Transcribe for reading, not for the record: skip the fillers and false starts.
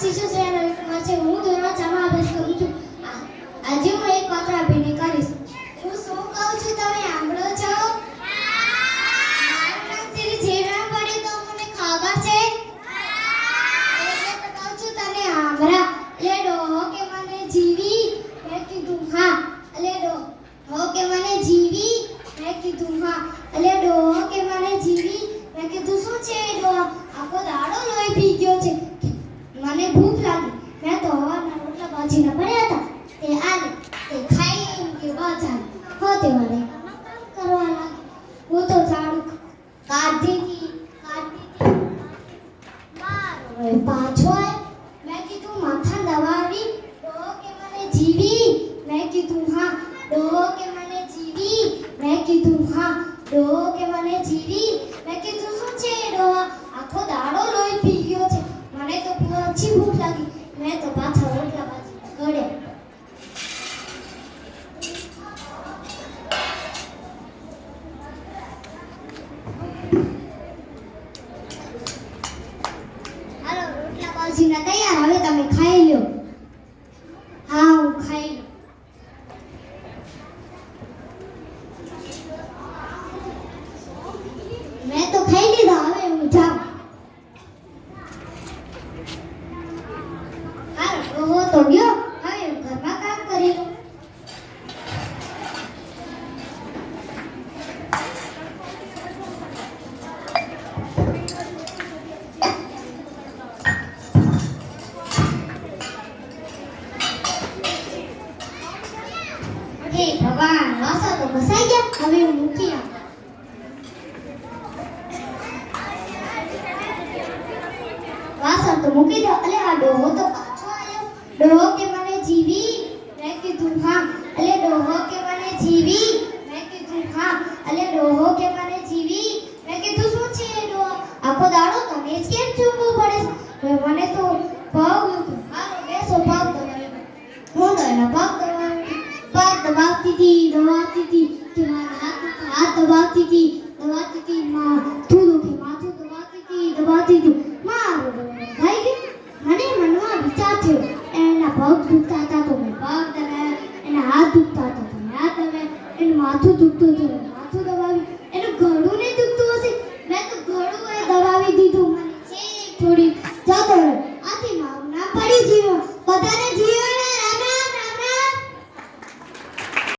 શિશુ શ્રેણીમાં છે. હું ધોરણ 4 માં અભ્યાસ કરું છું. આજે હું એક પાત્ર અભિનય કરીશ. હું શું કહું છું તમે સાંભળો છો? મારું નામ શ્રી જીવરામ પડી તો મને ખબર છે. એટલે તો કહું છું તને સાંભળા. લે ડોહો કે મને જીવી મેં કીધું હા. લે ડોહો કે મને જીવી મેં કીધું હા. લે ડોહો કે મને જીવી મેં કીધું શું છે ડોહા? આખો દાડો લોહી પી ગયો છે. મને ભૂખ લાગી. મેં તો હવારના રોટલા બાજીના પડ્યા હતા તે આલે તે ખાઈ કે બાજા હોતે વાળે કામ કરવા લાગી. હું તો ઝાડુ કાઢી મારો પાછો આય. મેં કીધું માથા દવાવી. ડોહો કે મને જીવી મેં કીધું હા. ડોહો કે મને જીવી મેં કીધું હા. ડોહો કે મને જીવી મેં કીધું શું છે ડોહા? આખો દાડો લોહી પી ગયો છે. મને તો પછી ભૂખ લાગી. મેં તો પાછા રોટલા બાજી ગળ્યા. હાલો રોટલા બાજીના તૈયાર. હવે તમે ખાઈ લો. હા હું ખાઈ લઉં. મેં તો ખાઈ લીધા. હવે હું જાઉં. ડોહો તો ગયો. હવે હું ઘરમાં કામ કરી લઉં. હે ભગવાન, વાસણ તો ઘસાઈ ગયા. હવે હું મૂકી આવું. વાસણ તો મૂકી દો. અલે આ ડોહો તો પાછો આવ્યો. ડોહો કે મને જીવી મેં કીધું હા. અલે ડોહો કે મને જીવી મેં કીધું હા. અલે ડોહો કે મને જીવી મેં કીધું શું છે ડોહો? આખો દાડો તને જ કેમ ચૂકવું પડે છે? મને તો